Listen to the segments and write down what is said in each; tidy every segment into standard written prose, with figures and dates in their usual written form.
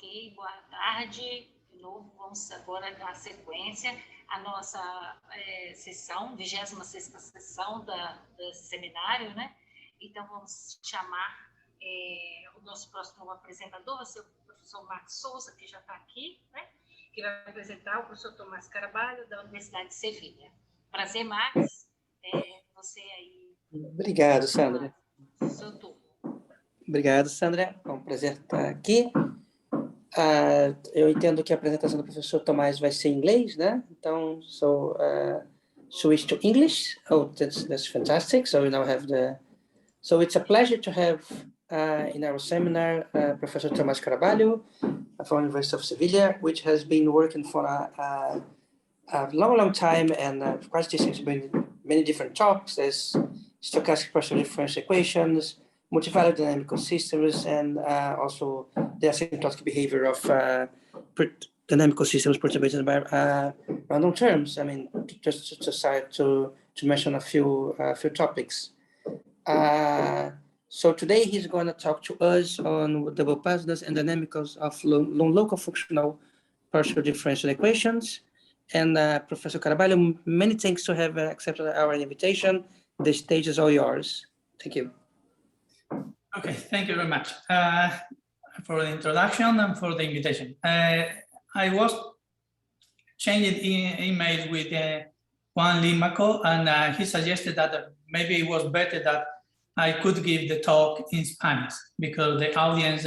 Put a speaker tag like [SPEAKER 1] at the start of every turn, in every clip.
[SPEAKER 1] Ok, boa tarde. De novo, vamos agora dar sequência à nossa sessão, 26ª sessão desse seminário, né? Então, vamos chamar o nosso próximo apresentador, vai ser o professor Marcos Souza, que já está aqui, né? Que vai apresentar o professor Tomás Carvalho, da Universidade de Sevilha. Prazer, Marcos. Você aí.
[SPEAKER 2] Obrigado, Sandra.
[SPEAKER 1] Seu turno.
[SPEAKER 2] Obrigado, Sandra. É um prazer estar aqui. Eu entendo que a apresentação do professor Tomás vai ser em inglês, né? Então, switch to English. Oh, that's fantastic. So we now have So it's a pleasure to have in our seminar Professor Tomás Carvalho from the University of Sevilla, which has been working for a long time and participated in many different talks as stochastic partial differential equations, multivariate dynamical systems, and also the asymptotic behavior of dynamical systems perturbated by random terms. I mean, just to mention a few topics. So today he's going to talk to us on the robustness and dynamicals of local functional partial differential equations. And Professor Carvalho, many thanks to have accepted our invitation. The stage is all yours. Thank you.
[SPEAKER 3] Okay, thank you very much for the introduction and for the invitation. I was changing email with Juan Limaco, and he suggested that maybe it was better that I could give the talk in Spanish because the audience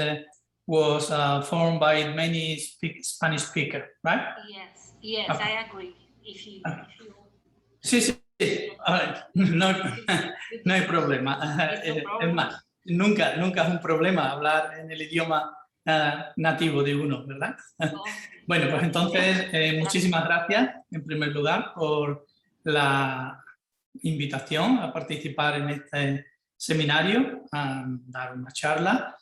[SPEAKER 3] was formed by many Spanish speakers, right?
[SPEAKER 1] Yes, okay. I agree. If you...
[SPEAKER 3] Sí. No hay problema. Es más, nunca es un problema hablar en el idioma nativo de uno, ¿verdad? Bueno, pues entonces, muchísimas gracias, en primer lugar, por la invitación a participar en este seminario, a dar una charla.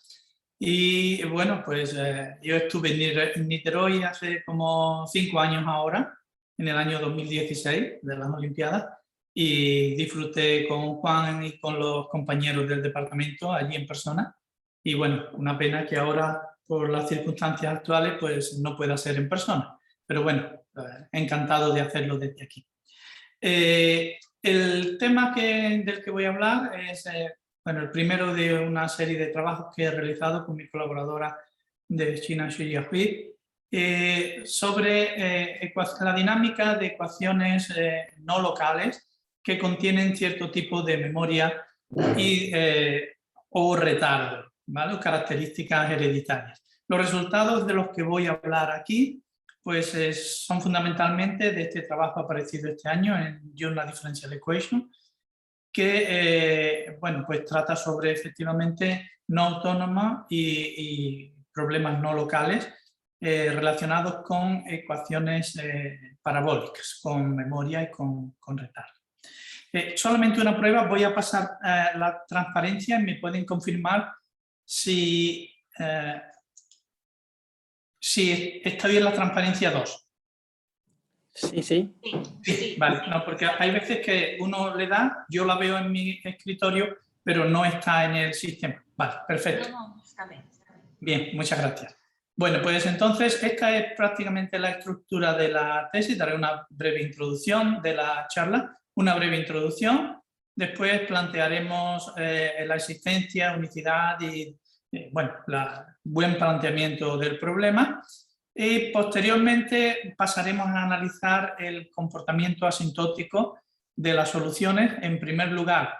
[SPEAKER 3] Y bueno, pues yo estuve en Niterói hace como 5 años ahora, en el año 2016 de las Olimpiadas, y disfruté con Juan y con los compañeros del departamento allí en persona. Y bueno, una pena que ahora, por las circunstancias actuales, pues no pueda ser en persona. Pero bueno, encantado de hacerlo desde aquí. El tema del que voy a hablar es el primero de una serie de trabajos que he realizado con mi colaboradora de China, Xu Jiahui, sobre la dinámica de ecuaciones no locales que contienen cierto tipo de memoria o retardo, ¿vale? Características hereditarias. Los resultados de los que voy a hablar aquí pues son fundamentalmente de este trabajo aparecido este año en Journal Differential Equation, que bueno, pues trata sobre efectivamente no autónoma y problemas no locales relacionados con ecuaciones parabólicas, con memoria y con retardo. Solamente una prueba, voy a pasar la transparencia y me pueden confirmar si está bien la transparencia 2.
[SPEAKER 2] Sí.
[SPEAKER 3] Vale, no, porque hay veces que uno le da, yo la veo en mi escritorio, pero no está en el sistema. Vale, perfecto.
[SPEAKER 1] No, está bien.
[SPEAKER 3] Bien, muchas gracias. Bueno, pues entonces esta es prácticamente la estructura de la tesis. Daré una breve introducción de la charla, una breve introducción. Después plantearemos la existencia, unicidad y bueno, buen planteamiento del problema. Y posteriormente pasaremos a analizar el comportamiento asintótico de las soluciones, en primer lugar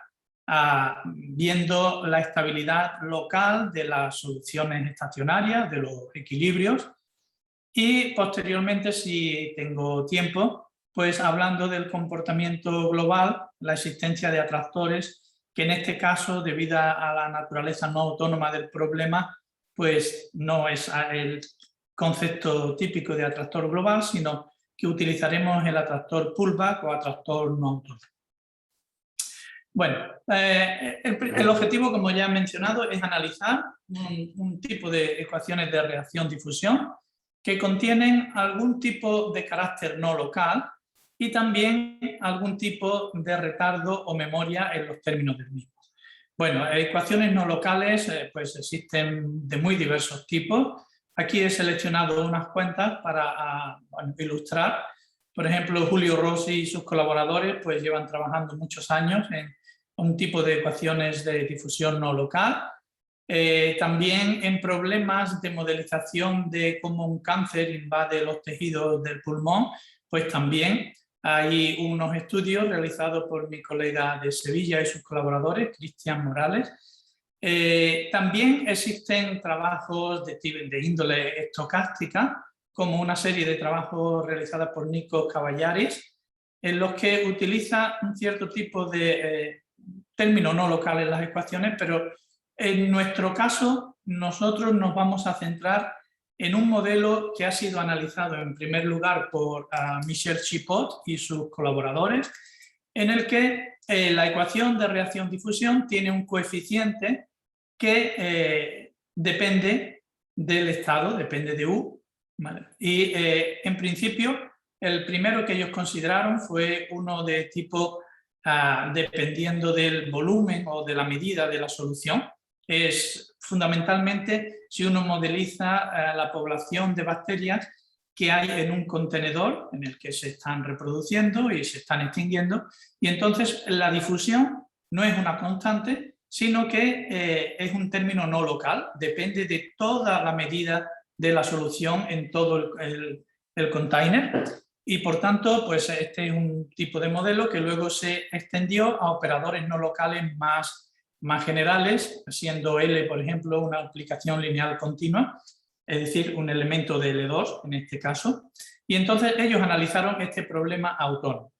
[SPEAKER 3] viendo la estabilidad local de las soluciones estacionarias, de los equilibrios, y posteriormente, si tengo tiempo, pues hablando del comportamiento global, la existencia de atractores, que en este caso, debido a la naturaleza no autónoma del problema, pues no es el concepto típico de atractor global, sino que utilizaremos el atractor pullback o atractor no autónomo. Bueno, el objetivo, como ya he mencionado, es analizar un tipo de ecuaciones de reacción-difusión que contienen algún tipo de carácter no local y también algún tipo de retardo o memoria en los términos del mismo. Bueno, ecuaciones no locales pues existen de muy diversos tipos. Aquí he seleccionado unas cuantas para ilustrar. Por ejemplo, Julio Rossi y sus colaboradores pues llevan trabajando muchos años en un tipo de ecuaciones de difusión no local. También en problemas de modelización de cómo un cáncer invade los tejidos del pulmón, pues también hay unos estudios realizados por mi colega de Sevilla y sus colaboradores, Cristian Morales. También existen trabajos de índole estocástica, como una serie de trabajos realizados por Nikos Kavallaris, en los que utiliza un cierto tipo de términos no locales en las ecuaciones, pero en nuestro caso nosotros nos vamos a centrar en un modelo que ha sido analizado en primer lugar por Michel Chipot y sus colaboradores, en el que la ecuación de reacción-difusión tiene un coeficiente que depende del estado, depende de U, ¿vale? Y en principio el primero que ellos consideraron fue uno de tipo dependiendo del volumen o de la medida de la solución. Es fundamentalmente si uno modeliza la población de bacterias que hay en un contenedor en el que se están reproduciendo y se están extinguiendo, y entonces la difusión no es una constante, sino que es un término no local, depende de toda la medida de la solución en todo el container, y por tanto pues este es un tipo de modelo que luego se extendió a operadores no locales más generales, siendo L, por ejemplo, una aplicación lineal continua, es decir, un elemento de L2 en este caso, y entonces ellos analizaron este problema autónomo.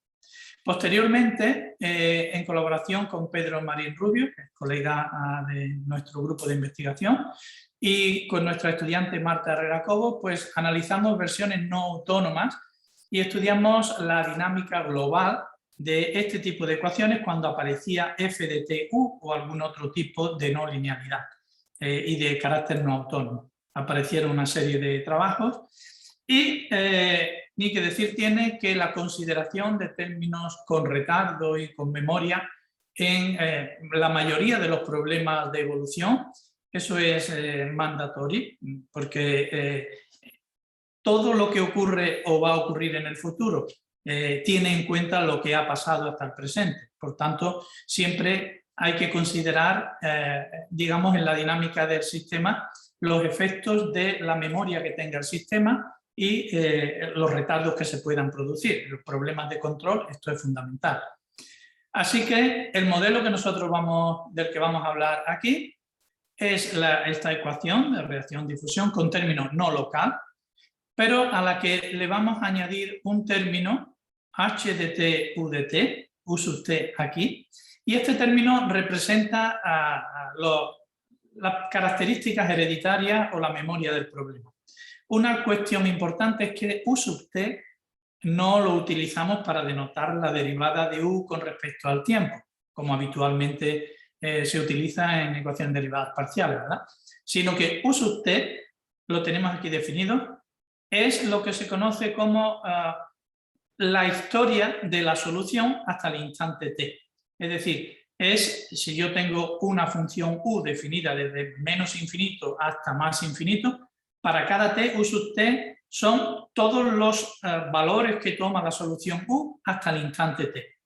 [SPEAKER 3] Posteriormente, en colaboración con Pedro Marín Rubio, que es colega de nuestro grupo de investigación, y con nuestra estudiante Marta Herrera Cobo, pues analizamos versiones no autónomas y estudiamos la dinámica global de este tipo de ecuaciones cuando aparecía f de tu o algún otro tipo de no linealidad y de carácter no autónomo. Aparecieron una serie de trabajos y ni que decir tiene que la consideración de términos con retardo y con memoria en la mayoría de los problemas de evolución, eso es mandatorio, porque todo lo que ocurre o va a ocurrir en el futuro tiene en cuenta lo que ha pasado hasta el presente. Por tanto, siempre hay que considerar, digamos, en la dinámica del sistema, los efectos de la memoria que tenga el sistema y los retardos que se puedan producir. Los problemas de control, esto es fundamental. Así que el modelo que del que vamos a hablar aquí es esta ecuación de reacción-difusión con término no local, pero a la que le vamos a añadir un término h de t, u de t, u sub t aquí, y este término representa las características hereditarias o la memoria del problema. Una cuestión importante es que u sub t no lo utilizamos para denotar la derivada de u con respecto al tiempo, como habitualmente se utiliza en ecuaciones derivadas parciales, ¿verdad? Sino que u sub t, lo tenemos aquí definido, es lo que se conoce como la historia de la solución hasta el instante t. Es decir, es si yo tengo una función u definida desde menos infinito hasta más infinito, para cada t, u sub t son todos los valores que toma la solución u hasta el instante t.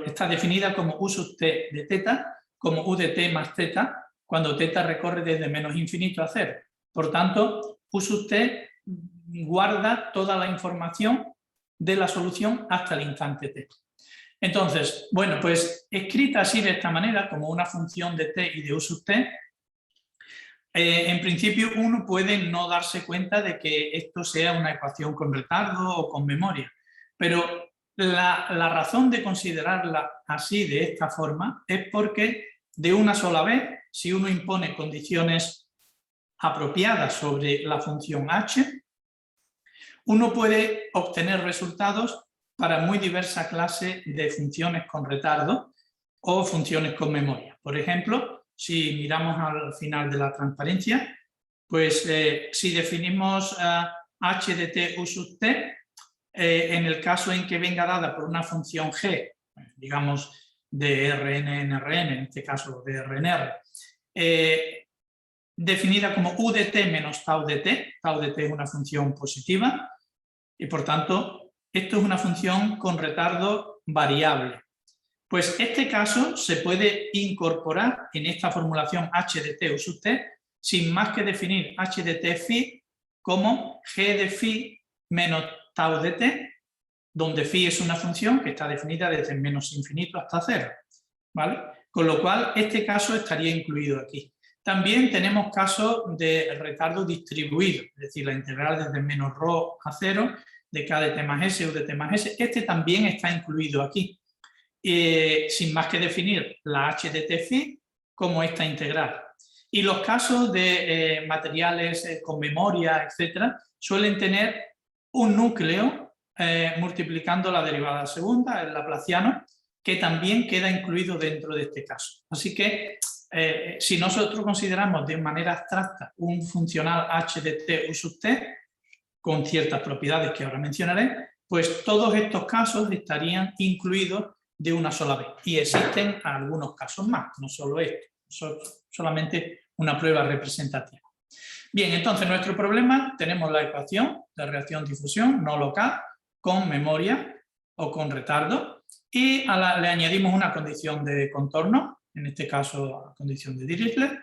[SPEAKER 3] Está definida como u sub t de teta, como u de t más teta, cuando teta recorre desde menos infinito a 0. Por tanto, u sub t guarda toda la información de la solución hasta el instante t. Entonces, bueno, pues escrita así de esta manera, como una función de t y de u sub t, en principio uno puede no darse cuenta de que esto sea una ecuación con retardo o con memoria, pero la razón de considerarla así, de esta forma, es porque de una sola vez, si uno impone condiciones apropiadas sobre la función h, uno puede obtener resultados para muy diversa clase de funciones con retardo o funciones con memoria. Por ejemplo, si miramos al final de la transparencia, pues si definimos h de t u sub t, en el caso en que venga dada por una función g, digamos de Rn en Rn, en este caso de Rnr, definida como UDT menos tau dt. Tau dt es una función positiva y por tanto esto es una función con retardo variable. Pues este caso se puede incorporar en esta formulación h de t u sub t sin más que definir h de t phi como g de phi menos tau de t, donde phi es una función que está definida desde menos infinito hasta 0, ¿vale? Con lo cual este caso estaría incluido aquí. También tenemos casos de retardo distribuido, es decir, la integral desde menos rho a 0 de k de t más s u de t más s. Este también está incluido aquí. Sin más que definir la h de t phi como esta integral. Y los casos de materiales con memoria, etcétera, suelen tener un núcleo multiplicando la derivada segunda, el laplaciano, que también queda incluido dentro de este caso. Así que si nosotros consideramos de manera abstracta un funcional h de t u sub t con ciertas propiedades que ahora mencionaré, pues todos estos casos estarían incluidos de una sola vez. Y existen algunos casos más, no solo esto, solamente una prueba representativa. Bien, entonces nuestro problema, tenemos la ecuación de reacción-difusión no local con memoria o con retardo y le añadimos una condición de contorno, en este caso la condición de Dirichlet,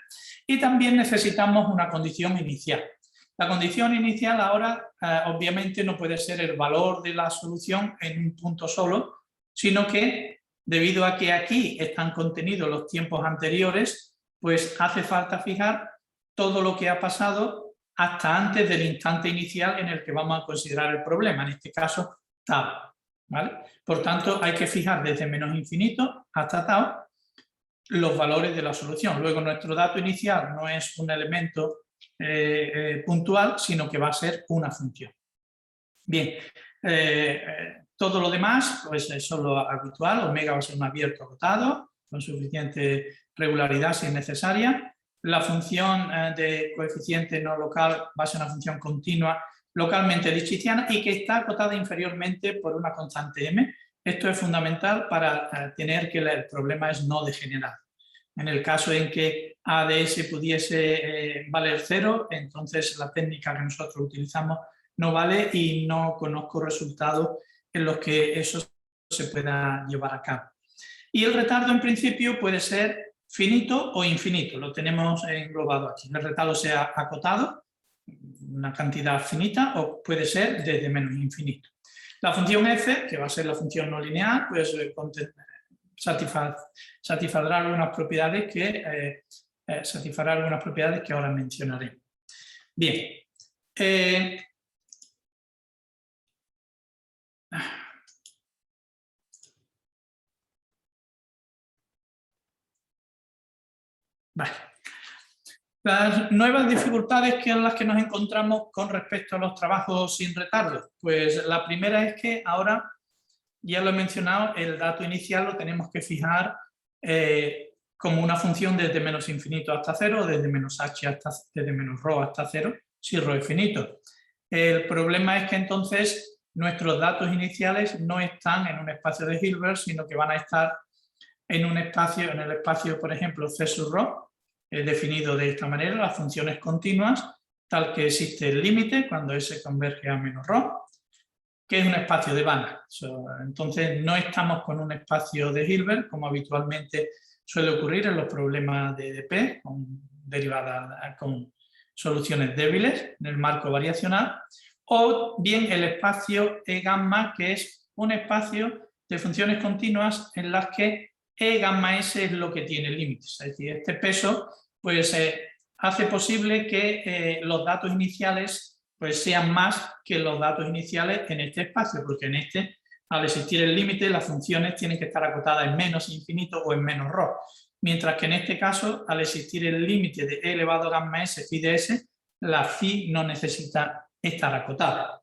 [SPEAKER 3] y también necesitamos una condición inicial. La condición inicial ahora obviamente no puede ser el valor de la solución en un punto solo, sino que debido a que aquí están contenidos los tiempos anteriores, pues hace falta fijar todo lo que ha pasado hasta antes del instante inicial en el que vamos a considerar el problema, en este caso tau, ¿vale? Por tanto, hay que fijar desde menos infinito hasta tau los valores de la solución. Luego nuestro dato inicial no es un elemento puntual, sino que va a ser una función. Bien, todo lo demás pues es lo habitual, omega va a ser un abierto acotado, con suficiente regularidad si es necesaria. La función de coeficiente no local va a ser una función continua localmente Lipschitziana y que está acotada inferiormente por una constante m. Esto es fundamental para tener que el problema es no degenerado. En el caso en que a de s pudiese valer 0, entonces la técnica que nosotros utilizamos no vale y no conozco resultados en los que eso se pueda llevar a cabo. Y el retardo en principio puede ser finito o infinito, lo tenemos englobado aquí. El retardo sea acotado, una cantidad finita, o puede ser desde menos infinito. La función f, que va a ser la función no lineal, pues satisfacrá algunas propiedades que ahora mencionaré. Bien. Vale. Las nuevas dificultades en las que nos encontramos con respecto a los trabajos sin retardo, pues la primera es que ahora, ya lo he mencionado, el dato inicial lo tenemos que fijar como una función desde menos infinito hasta 0, desde menos h desde menos rho hasta 0, si rho es finito. El problema es que entonces nuestros datos iniciales no están en un espacio de Hilbert, sino que van a estar en un espacio, en el espacio, por ejemplo, C sub rho, definido de esta manera, las funciones continuas, tal que existe el límite cuando S converge a menos rho, que es un espacio de Banach. Entonces no estamos con un espacio de Hilbert, como habitualmente suele ocurrir en los problemas de EDP, con derivadas, con soluciones débiles en el marco variacional, o bien el espacio E gamma, que es un espacio de funciones continuas en las que E gamma S es lo que tiene límites. Es decir, este peso pues, hace posible que los datos iniciales pues, sean más que los datos iniciales en este espacio, porque en este, al existir el límite, las funciones tienen que estar acotadas en menos infinito o en menos rho. Mientras que en este caso, al existir el límite de E elevado a gamma S phi de S, la phi no necesita estar acotada.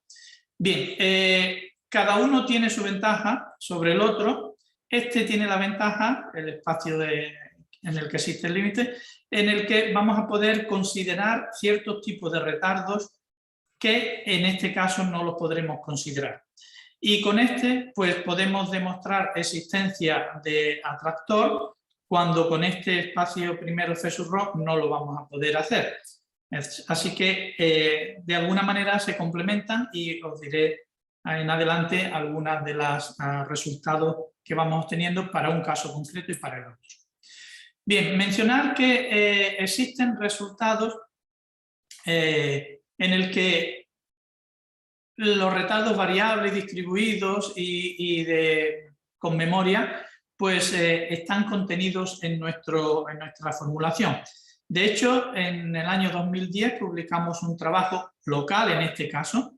[SPEAKER 3] Bien, cada uno tiene su ventaja sobre el otro. Este tiene la ventaja, el espacio en el que existe el límite, en el que vamos a poder considerar ciertos tipos de retardos que en este caso no los podremos considerar. Y con este pues podemos demostrar existencia de atractor cuando con este espacio primero C sub rho no lo vamos a poder hacer. Así que de alguna manera se complementan y os diré en adelante algunas de los resultados que vamos obteniendo para un caso concreto y para el otro. Bien, mencionar que existen resultados en el que los retardos variables distribuidos con memoria pues están contenidos en nuestra formulación. De hecho, en el año 2010 publicamos un trabajo local, en este caso,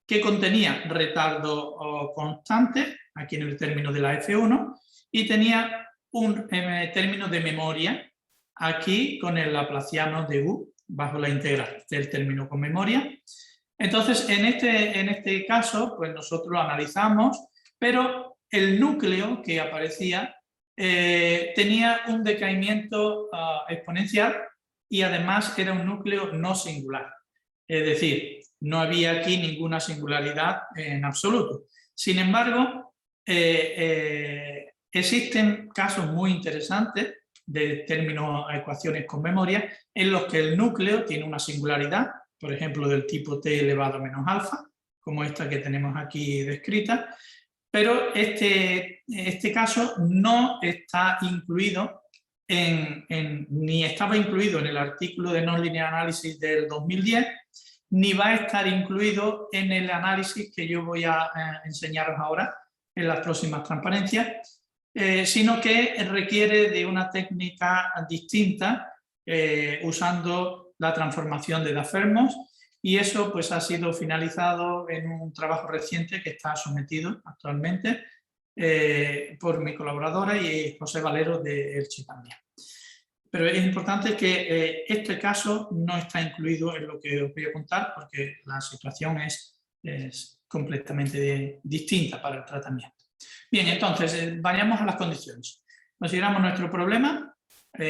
[SPEAKER 3] que contenía retardo constante, aquí en el término de la F1, y tenía un término de memoria, aquí con el laplaciano de U, bajo la integral del término con memoria. Entonces, en este caso, pues nosotros lo analizamos, pero el núcleo que aparecía tenía un decaimiento exponencial y además era un núcleo no singular. Es decir, no había aquí ninguna singularidad en absoluto. Sin embargo, existen casos muy interesantes de términos ecuaciones con memoria en los que el núcleo tiene una singularidad, por ejemplo, del tipo t elevado a menos alfa, como esta que tenemos aquí descrita, pero este caso no está incluido ni estaba incluido en el artículo de Non-Linear Analysis del 2010, ni va a estar incluido en el análisis que yo voy a enseñaros ahora en las próximas transparencias, sino que requiere de una técnica distinta usando la transformación de Dafermos, y eso pues ha sido finalizado en un trabajo reciente que está sometido actualmente por mi colaboradora y José Valero de Elche también. Pero es importante que este caso no está incluido en lo que os voy a contar porque la situación es completamente distinta para el tratamiento. Bien, entonces vayamos a las condiciones. Consideramos nuestro problema,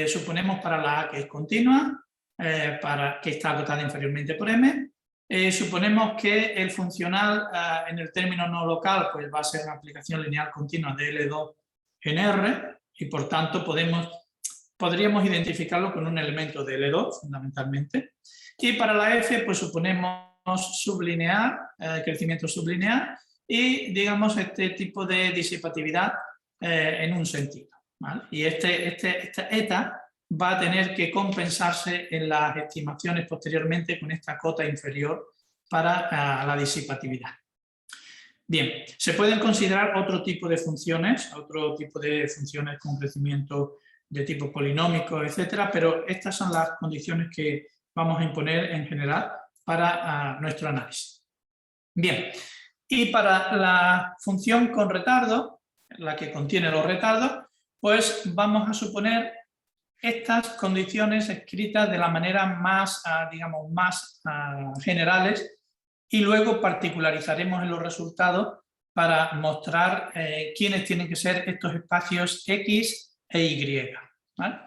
[SPEAKER 3] suponemos para la A que es continua, para que está acotada inferiormente por M. Suponemos que el funcional en el término no local pues va a ser una aplicación lineal continua de L2 en R y por tanto podríamos identificarlo con un elemento de L2 fundamentalmente. Y para la F pues suponemos sublinear, crecimiento sublinear y digamos este tipo de disipatividad en un sentido, ¿vale? Y esta eta va a tener que compensarse en las estimaciones posteriormente con esta cota inferior para la disipatividad. Bien, se pueden considerar otro tipo de funciones con crecimiento de tipo polinómico, etcétera, pero estas son las condiciones que vamos a imponer en general para nuestro análisis. Bien, y para la función con retardo, la que contiene los retardos, pues vamos a suponer estas condiciones escritas de la manera más, digamos, más generales y luego particularizaremos en los resultados para mostrar quiénes tienen que ser estos espacios X e Y, ¿vale?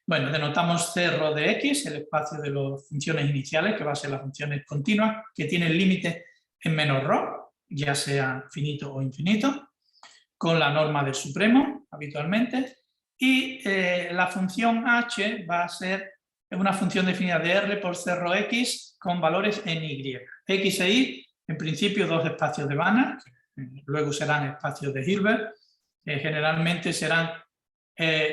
[SPEAKER 3] Bueno, denotamos C rho de X, el espacio de las funciones iniciales, que va a ser las funciones continuas, que tienen límites en menos rho, ya sea finito o infinito, con la norma del supremo, habitualmente. Y la función h va a ser una función definida de R por C rho X con valores en Y. X e Y, en principio, dos espacios de Banach, luego serán espacios de Hilbert, generalmente serán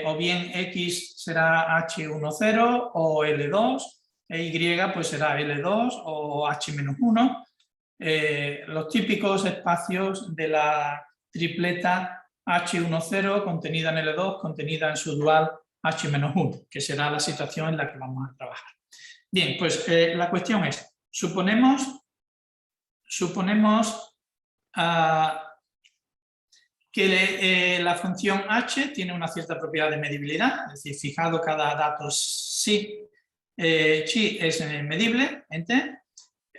[SPEAKER 3] o bien X será H10 o L2, e Y pues será L2 o H-1. Los típicos espacios de la tripleta H10 contenida en L2, contenida en su dual H-1, que será la situación en la que vamos a trabajar. Bien, pues la cuestión es, suponemos que la función h tiene una cierta propiedad de medibilidad, es decir, fijado cada dato chi es medible en T,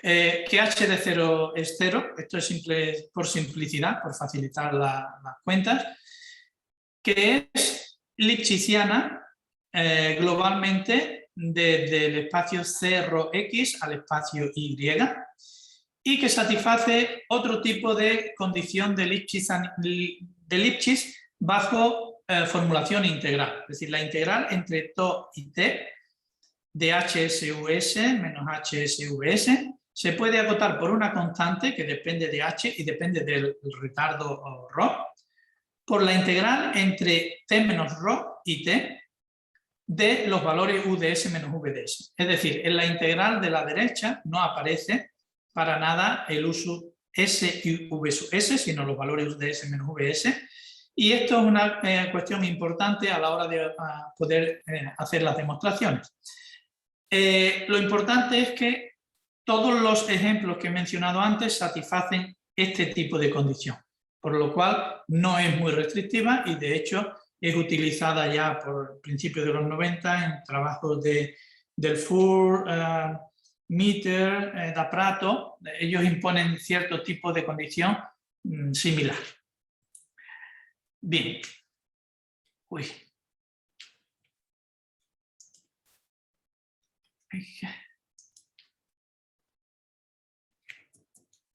[SPEAKER 3] que h de 0 es 0, esto es simple por simplicidad, por facilitar las cuentas, que es lipschitziana globalmente desde el espacio C rho X al espacio Y, y que satisface otro tipo de condición de Lipschitz bajo formulación integral, es decir, la integral entre TO y T de HSVS menos HSVS se puede acotar por una constante que depende de H y depende del retardo ρ, por la integral entre T menos ρ y T de los valores UDS menos VDS. Es decir, en la integral de la derecha no aparece para nada el uso S y V sub S, sino los valores UDS menos VS. Y esto es una cuestión importante a la hora de poder hacer las demostraciones. Lo importante es que todos los ejemplos que he mencionado antes satisfacen este tipo de condición, por lo cual no es muy restrictiva y de hecho es utilizada ya por principios de los 90 en trabajos del FUR, Meter, da Prato. Ellos imponen cierto tipo de condición similar. Bien. Uy.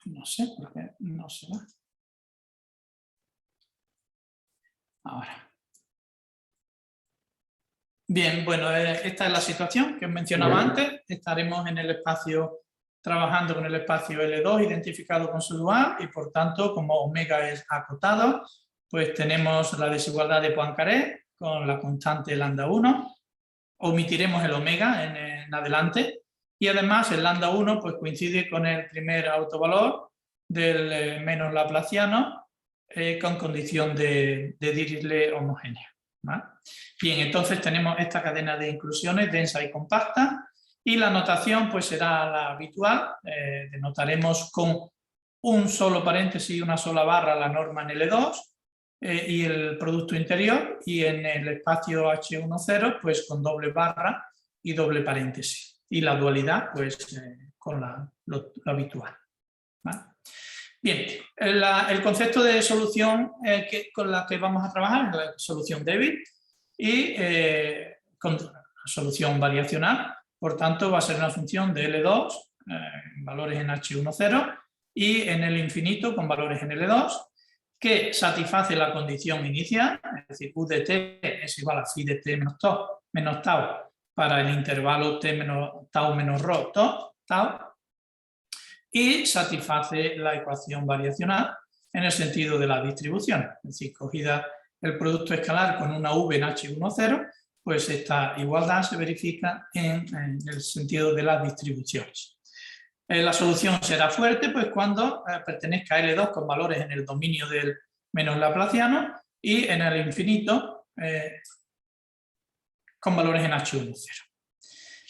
[SPEAKER 3] No sé por qué no se va. Ahora. Bien, bueno, esta es la situación que mencionaba antes. Estaremos en el espacio, trabajando con el espacio L2 identificado con su dual y por tanto, como omega es acotado, pues tenemos la desigualdad de Poincaré con la constante lambda 1. Omitiremos el omega en adelante y además el lambda 1 pues coincide con el primer autovalor del menos laplaciano con condición de Dirichlet homogénea, ¿vale? Bien, entonces tenemos esta cadena de inclusiones densa y compacta y la notación pues será la habitual. Denotaremos con un solo paréntesis y una sola barra la norma en L2 y el producto interior, y en el espacio H10 pues con doble barra y doble paréntesis, y la dualidad pues con lo habitual, ¿vale? Bien, el concepto de solución con la que vamos a trabajar es la solución débil y con solución variacional, por tanto va a ser una función de L2, valores en H10 y en el infinito con valores en L2, que satisface la condición inicial, es decir, U de t es igual a phi de t menos tau para el intervalo t menos tau menos rho tau, y satisface la ecuación variacional en el sentido de la distribución, es decir, cogida el producto escalar con una V en H10, pues esta igualdad se verifica en el sentido de las distribuciones. La solución será fuerte pues cuando pertenezca a L2 con valores en el dominio del menos laplaciano y en el infinito con valores en H10.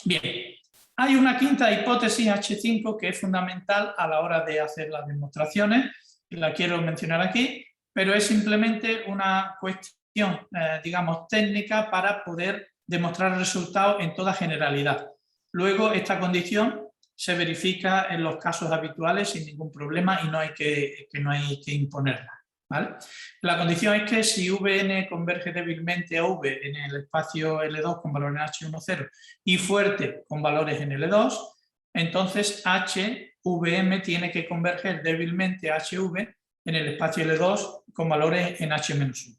[SPEAKER 3] Bien, hay una quinta hipótesis H5 que es fundamental a la hora de hacer las demostraciones, y la quiero mencionar aquí, pero es simplemente una cuestión, digamos, técnica para poder demostrar el resultado en toda generalidad. Luego esta condición se verifica en los casos habituales sin ningún problema y no hay que imponerla, ¿vale? La condición es que si Vn converge débilmente a V en el espacio L2 con valores en H10 y fuerte con valores en L2, entonces HVm tiene que converger débilmente a HV en el espacio L2 con valores en H-1,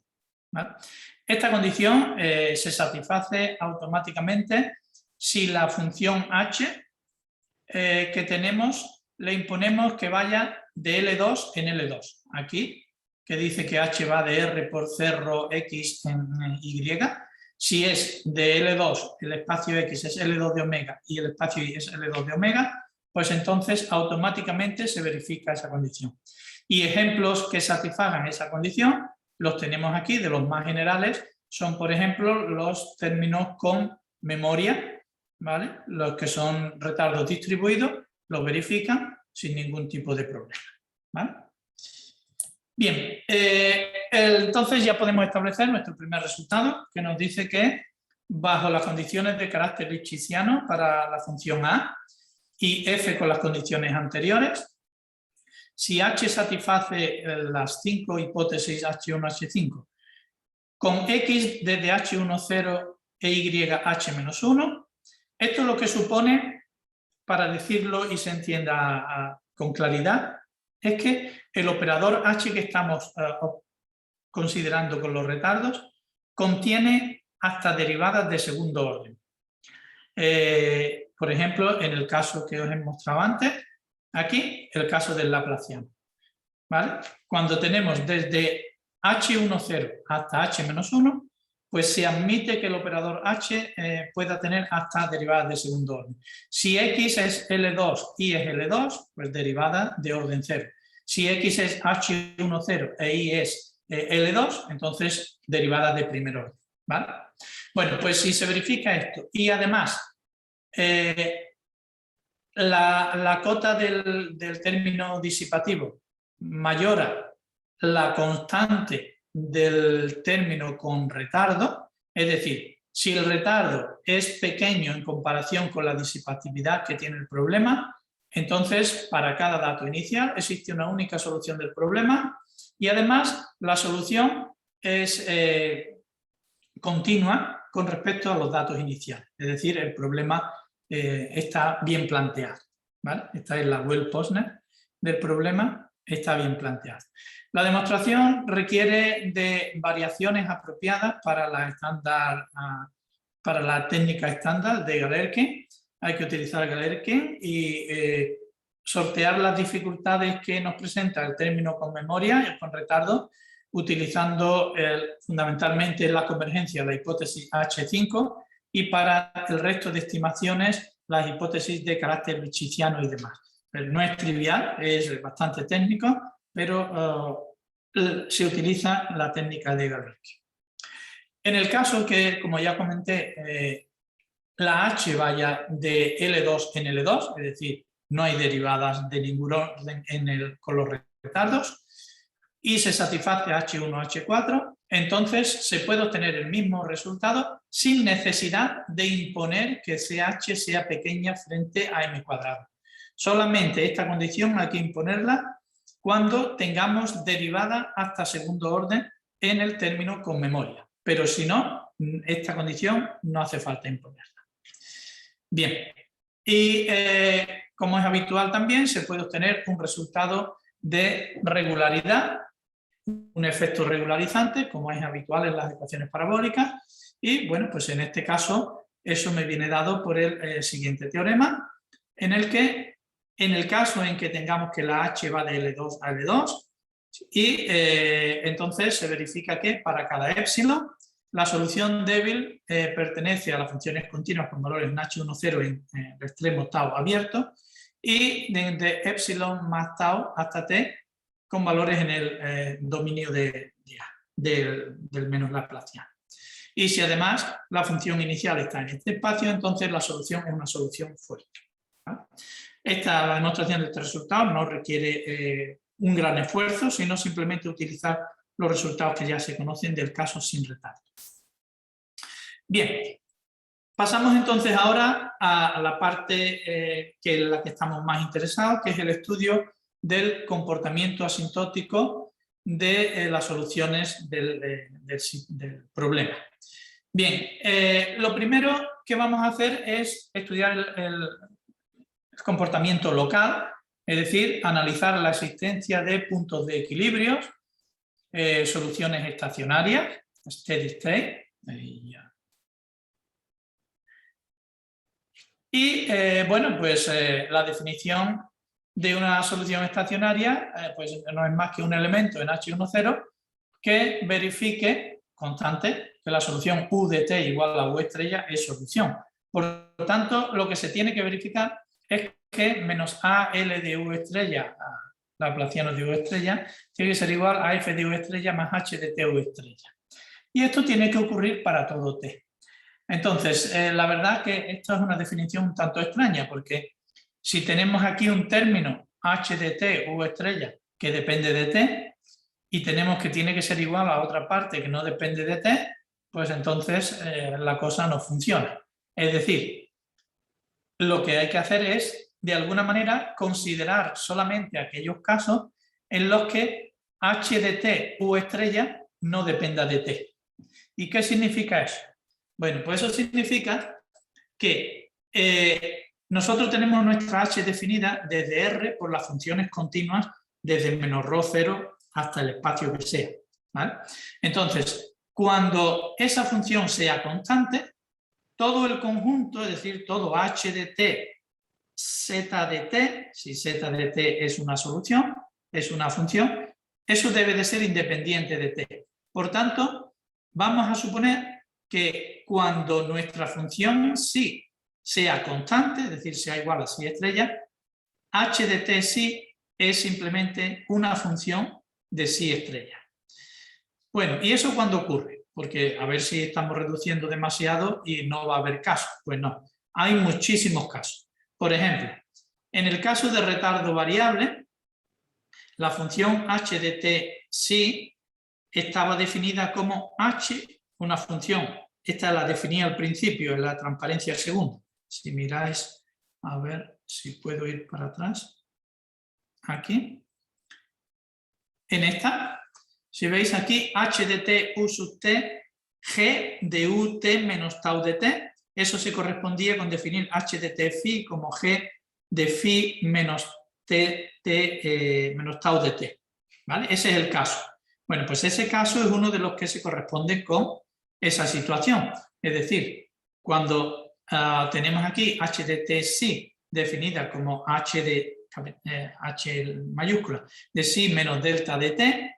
[SPEAKER 3] ¿vale? Esta condición se satisface automáticamente si la función H que tenemos le imponemos que vaya de L2 en L2. Aquí, que dice que H va de R por C rho X en Y. Si es de L2, el espacio X es L2 de omega y el espacio Y es L2 de omega, pues entonces automáticamente se verifica esa condición. Y ejemplos que satisfagan esa condición los tenemos aquí, de los más generales, son por ejemplo los términos con memoria, ¿vale? Los que son retardos distribuidos los verifican sin ningún tipo de problema, ¿vale? Bien, entonces ya podemos establecer nuestro primer resultado, que nos dice que bajo las condiciones de carácter lipschitziano para la función A y F con las condiciones anteriores, si H satisface las 5 hipótesis H1, H5, con X desde H10 e Y H-1, esto lo que supone, para decirlo y se entienda con claridad, es que el operador H que estamos considerando con los retardos contiene hasta derivadas de segundo orden. Por ejemplo, en el caso que os he mostrado antes, aquí, el caso del laplaciano, ¿vale? Cuando tenemos desde h10 hasta h-1, pues se admite que el operador h pueda tener hasta derivadas de segundo orden. Si x es L2 y es L2, pues derivada de orden 0. Si x es h10 e y es L2, entonces derivadas de primer orden, ¿vale? Bueno, pues si se verifica esto y además la cota del término disipativo mayora la constante del término con retardo, es decir, si el retardo es pequeño en comparación con la disipatividad que tiene el problema, entonces para cada dato inicial existe una única solución del problema y además la solución es continua con respecto a los datos iniciales, es decir, el problema está bien planteado, ¿vale? Esta es la Well-Posner del problema, está bien planteado. La demostración requiere de variaciones apropiadas para la técnica estándar de Galerkin. Hay que utilizar Galerkin y sortear las dificultades que nos presenta el término con memoria y con retardo, utilizando fundamentalmente la convergencia de la hipótesis H5 y para el resto de estimaciones las hipótesis de carácter lipschitziano y demás. No es trivial, es bastante técnico, pero se utiliza la técnica de Galerkin. En el caso que, como ya comenté, la H vaya de L2 en L2, es decir, no hay derivadas de ningún orden con los retardos, y se satisface H1, H4, entonces se puede obtener el mismo resultado sin necesidad de imponer que CH sea pequeña frente a m cuadrado. Solamente esta condición hay que imponerla cuando tengamos derivada hasta segundo orden en el término con memoria. Pero si no, esta condición no hace falta imponerla. Bien, y como es habitual también, se puede obtener un resultado de regularidad, un efecto regularizante, como es habitual en las ecuaciones parabólicas, y bueno, pues en este caso eso me viene dado por el siguiente teorema, en el que en el caso en que tengamos que la H va de L2 a L2, y entonces se verifica que para cada épsilon la solución débil pertenece a las funciones continuas con valores en H10 en el extremo tau abierto y de epsilon más tau hasta t con valores en el dominio de del menos laplaciano. Y si además la función inicial está en este espacio, entonces la solución es una solución fuerte, ¿vale? La demostración de este resultado no requiere un gran esfuerzo, sino simplemente utilizar los resultados que ya se conocen del caso sin retardo. Bien, pasamos entonces ahora a la parte que es la que estamos más interesados, que es el estudio del comportamiento asintótico de las soluciones del problema. Bien, lo primero que vamos a hacer es estudiar el comportamiento local, es decir, analizar la existencia de puntos de equilibrio, soluciones estacionarias, steady state, y bueno, pues la definición de una solución estacionaria pues no es más que un elemento en H10 que verifique constante que la solución U de t igual a U estrella es solución. Por lo tanto, lo que se tiene que verificar es que menos AL de U estrella, laplaciano de U estrella, tiene que ser igual a F de U estrella más H de T U estrella. Y esto tiene que ocurrir para todo T. Entonces, la verdad que esto es una definición un tanto extraña, porque si tenemos aquí un término H de T U estrella que depende de T, y tenemos que tiene que ser igual a otra parte que no depende de T, pues entonces la cosa no funciona. Es decir, lo que hay que hacer es, de alguna manera, considerar solamente aquellos casos en los que H de T U estrella no dependa de T. ¿Y qué significa eso? Bueno, pues eso significa que nosotros tenemos nuestra H definida desde R por las funciones continuas desde menos ρ0 hasta el espacio que sea, ¿vale? Entonces, Cuando esa función sea constante, todo el conjunto, es decir, todo h de t, z de t, si z de t es una solución, es una función, eso debe de ser independiente de t. Por tanto, vamos a suponer que cuando nuestra función psi sea constante, es decir, sea igual a psi estrella, h de t psi es simplemente una función de psi estrella. Bueno, ¿y eso cuándo ocurre? Porque a ver si estamos reduciendo demasiado y no va a haber caso. Pues no, hay muchísimos casos. Por ejemplo, en el caso de retardo variable, la función h de t psi estaba definida como h, una función. Esta la definí al principio en la transparencia segunda. Si miráis, a ver si puedo ir para atrás. Aquí. En esta, si veis aquí, h de t u sub t, g de u t menos tau de t, eso se correspondía con definir h de t phi como g de phi menos t menos tau de t. ¿Vale? Ese es el caso. Bueno, pues ese caso es uno de los que se corresponde con esa situación. Es decir, cuando tenemos aquí h de t psi definida como h mayúscula de psi menos delta de t,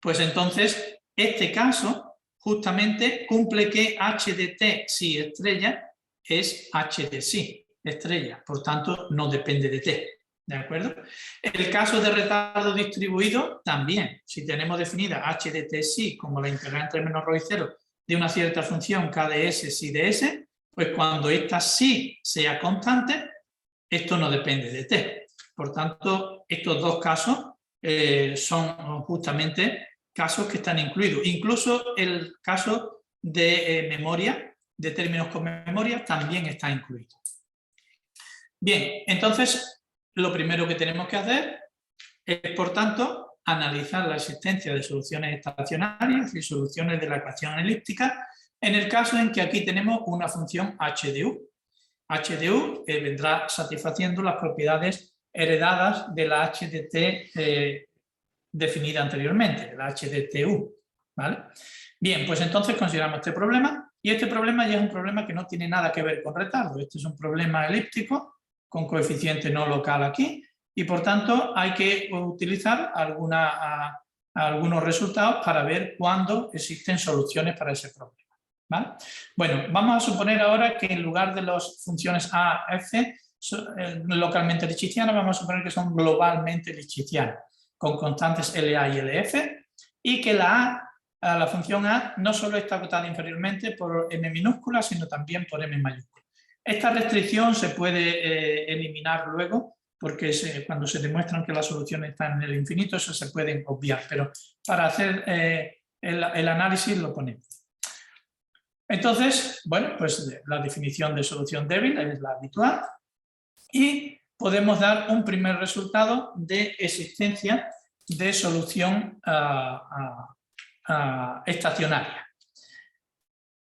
[SPEAKER 3] pues entonces este caso justamente cumple que h de t psi estrella es h de psi estrella, por tanto no depende de t. ¿De acuerdo? El caso de retardo distribuido también, si tenemos definida h de t psi como la integral entre menos ρ y 0 de una cierta función k de s psi de s, pues cuando esta psi sea constante, esto no depende de t. Por tanto, estos dos casos son justamente casos que están incluidos. Incluso el caso de memoria, de términos con memoria, también está incluido. Bien, entonces lo primero que tenemos que hacer es, por tanto, analizar la existencia de soluciones estacionarias y soluciones de la ecuación elíptica en el caso en que aquí tenemos una función h de u. h de u vendrá satisfaciendo las propiedades heredadas de la h de t definida anteriormente, de la h de tu. ¿Vale? Bien, pues entonces consideramos este problema, y este problema ya es un problema que no tiene nada que ver con retardo. Este es un problema elíptico con coeficiente no local aquí, y por tanto hay que utilizar algunos resultados para ver cuándo existen soluciones para ese problema. ¿Vale? Bueno, vamos a suponer ahora que en lugar de las funciones a, f, localmente lipschitzianas, vamos a suponer que son globalmente lipschitzianas, con constantes LA y LF, y que la función A no solo está acotada inferiormente por m minúscula, sino también por m mayúscula. Esta restricción se puede eliminar luego, porque cuando se demuestran que las soluciones están en el infinito, eso se pueden obviar, pero para hacer el análisis lo ponemos. Entonces, bueno, pues la definición de solución débil es la habitual, y podemos dar un primer resultado de existencia de solución estacionaria.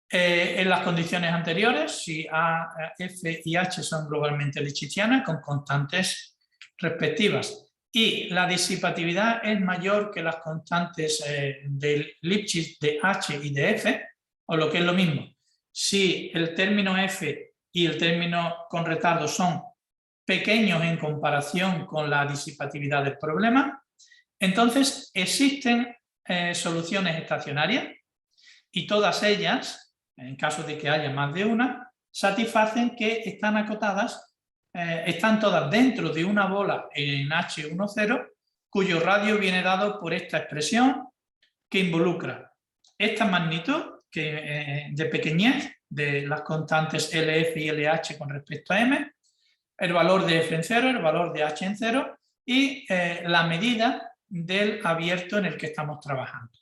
[SPEAKER 3] En las condiciones anteriores, si A, F y H son globalmente lipschitzianas con constantes respectivas y la disipatividad es mayor que las constantes de Lipschitz de H y de F, o lo que es lo mismo, si el término F y el término con retardo son pequeños en comparación con la disipatividad del problema, entonces existen soluciones estacionarias y todas ellas, en caso de que haya más de una, satisfacen que están acotadas, están todas dentro de una bola en H10, cuyo radio viene dado por esta expresión que involucra esta magnitud de pequeñez de las constantes LF y LH con respecto a M, el valor de F en 0, el valor de H en 0 y la medida del abierto en el que estamos trabajando.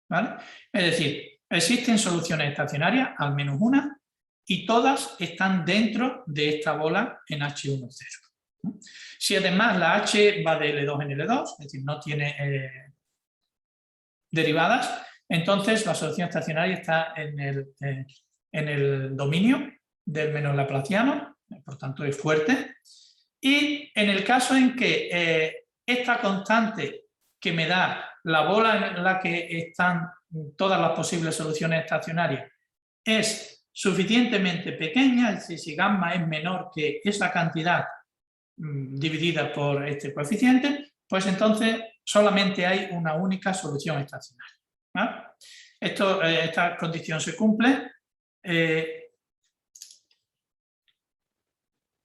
[SPEAKER 3] ¿Vale? Es decir, existen soluciones estacionarias, al menos una, y todas están dentro de esta bola en H10. Si además la H va de L2 en L2, es decir, no tiene derivadas, entonces la solución estacionaria está en el dominio del menos laplaciano, por tanto es fuerte. Y en el caso en que esta constante que me da la bola en la que están todas las posibles soluciones estacionarias es suficientemente pequeña, es decir, si gamma es menor que esa cantidad dividida por este coeficiente, pues entonces solamente hay una única solución estacionaria, ¿vale? Esta condición se cumple.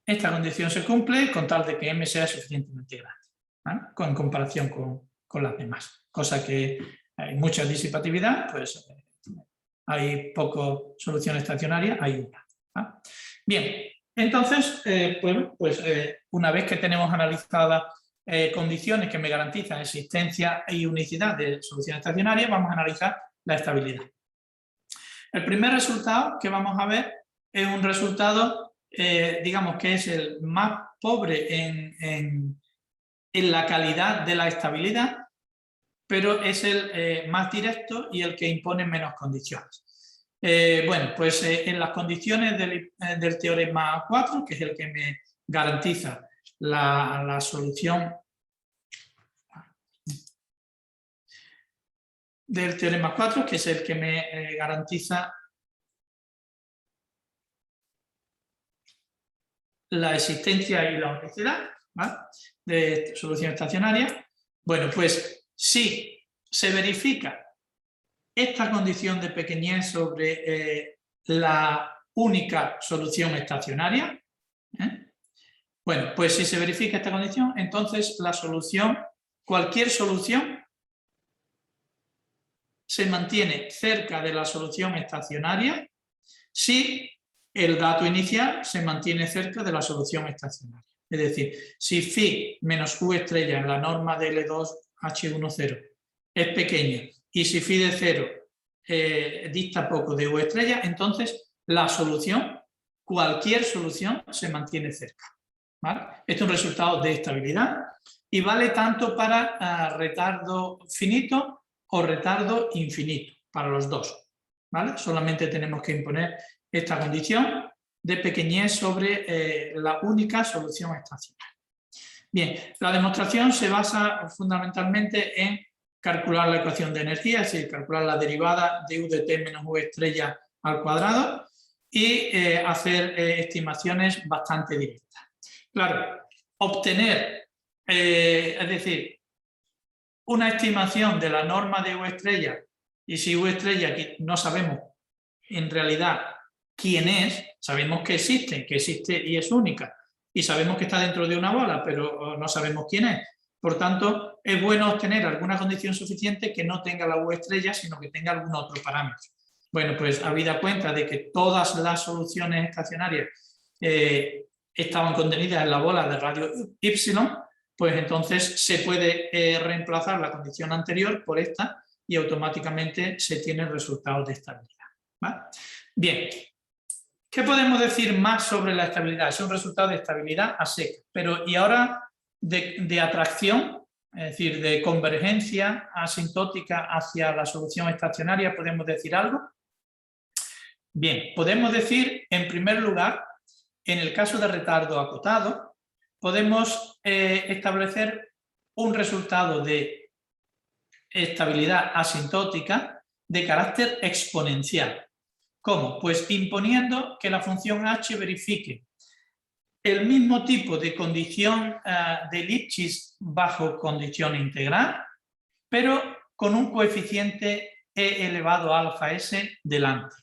[SPEAKER 3] Esta condición se cumple con tal de que m sea suficientemente grande, ¿vale? En comparación con las demás. Cosa que hay mucha disipatividad, pues hay poco solución estacionaria, hay una, ¿vale? Bien, entonces, una vez que tenemos analizadas condiciones que me garantizan existencia y unicidad de solución estacionaria, vamos a analizar la estabilidad. El primer resultado que vamos a ver es un resultado, digamos que es el más pobre en la calidad de la estabilidad, pero es el más directo y el que impone menos condiciones. En las condiciones del teorema 4, que es el que me garantiza la solución del teorema 4, que es el que me garantiza la existencia y la unicidad, ¿vale?, de solución estacionaria. Bueno, pues si se verifica esta condición de pequeñez sobre la única solución estacionaria, bueno, pues si se verifica esta condición, entonces la solución, cualquier solución, se mantiene cerca de la solución estacionaria si el dato inicial se mantiene cerca de la solución estacionaria. Es decir, si phi menos u estrella en la norma de L2H10 es pequeño y si phi de 0 dista poco de u estrella, entonces la solución, cualquier solución, se mantiene cerca, ¿vale? Este es un resultado de estabilidad y vale tanto para retardo finito o retardo infinito, para los dos, ¿vale? Solamente tenemos que imponer esta condición de pequeñez sobre la única solución estacionaria. Bien, la demostración se basa fundamentalmente en calcular la ecuación de energía, es decir, calcular la derivada de u de t menos u estrella al cuadrado y hacer estimaciones bastante directas. Claro, obtener, es decir, una estimación de la norma de u estrella, y si u estrella no sabemos en realidad quién es, sabemos que existe y es única, y sabemos que está dentro de una bola, pero no sabemos quién es. Por tanto, es bueno obtener alguna condición suficiente que no tenga la u estrella, sino que tenga algún otro parámetro. Bueno, pues habida cuenta de que todas las soluciones estacionarias estaban contenidas en la bola de radio y, pues entonces se puede reemplazar la condición anterior por esta y automáticamente se tiene el resultado de estabilidad, ¿vale? Bien, ¿qué podemos decir más sobre la estabilidad? Es un resultado de estabilidad a seca, pero ¿y ahora de atracción? Es decir, de convergencia asintótica hacia la solución estacionaria, ¿podemos decir algo? Bien, podemos decir, en primer lugar, en el caso de retardo acotado, podemos establecer un resultado de estabilidad asintótica de carácter exponencial. ¿Cómo? Pues imponiendo que la función h verifique el mismo tipo de condición de Lipschitz bajo condición integral, pero con un coeficiente e elevado a alfa s delante.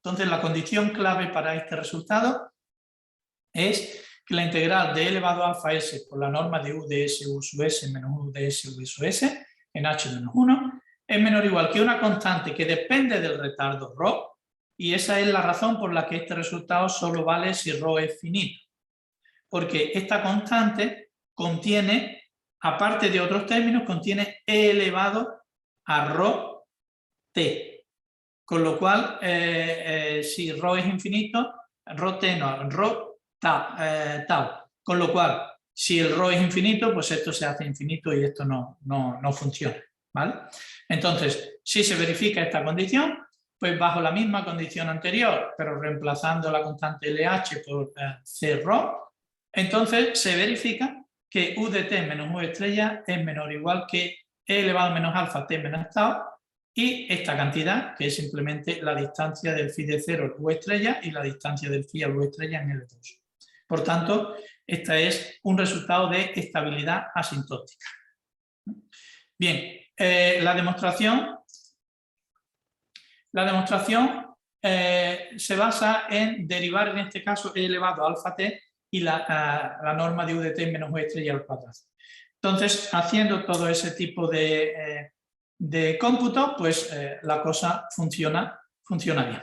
[SPEAKER 3] Entonces, la condición clave para este resultado es que la integral de e elevado a alfa s por la norma de u de s u sub s menos u de s u sub s en h menos 1 es menor o igual que una constante que depende del retardo ρ, y esa es la razón por la que este resultado solo vale si ρ es finito. Porque esta constante contiene, aparte de otros términos, contiene e elevado a ρ t. Con lo cual, si ρ es infinito, ρ t no, ρ tau. Con lo cual, si el ρ es infinito, pues esto se hace infinito y esto no funciona, ¿vale? Entonces, si se verifica esta condición, pues bajo la misma condición anterior, pero reemplazando la constante LH por C ρ, entonces se verifica que u de t menos u estrella es menor o igual que e elevado a menos alfa t menos tau y esta cantidad, que es simplemente la distancia del phi de 0 al U estrella y la distancia del phi al U estrella en L2. Por tanto, este es un resultado de estabilidad asintótica. Bien, la demostración se basa en derivar, en este caso, E elevado a alfa t y la norma de U de t menos U estrella al cuadrado. Entonces, haciendo todo ese tipo de cómputo, pues la cosa funciona bien,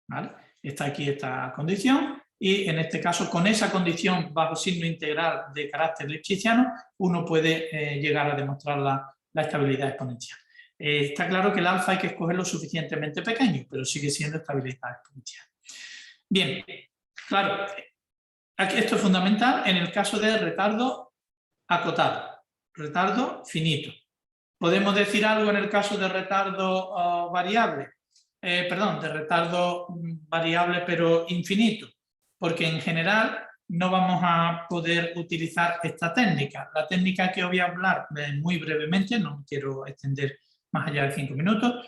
[SPEAKER 3] ¿vale? Está aquí esta condición y en este caso, con esa condición bajo signo integral de carácter lipschitziano, uno puede llegar a demostrar la estabilidad exponencial. Está claro que el alfa hay que escogerlo suficientemente pequeño, pero sigue siendo estabilidad exponencial. Bien, claro, aquí esto es fundamental en el caso de retardo acotado, retardo finito. ¿Podemos decir algo en el caso de retardo variable? De retardo variable pero infinito, porque en general no vamos a poder utilizar esta técnica. La técnica que os voy a hablar muy brevemente, no me quiero extender más allá de 5 minutos,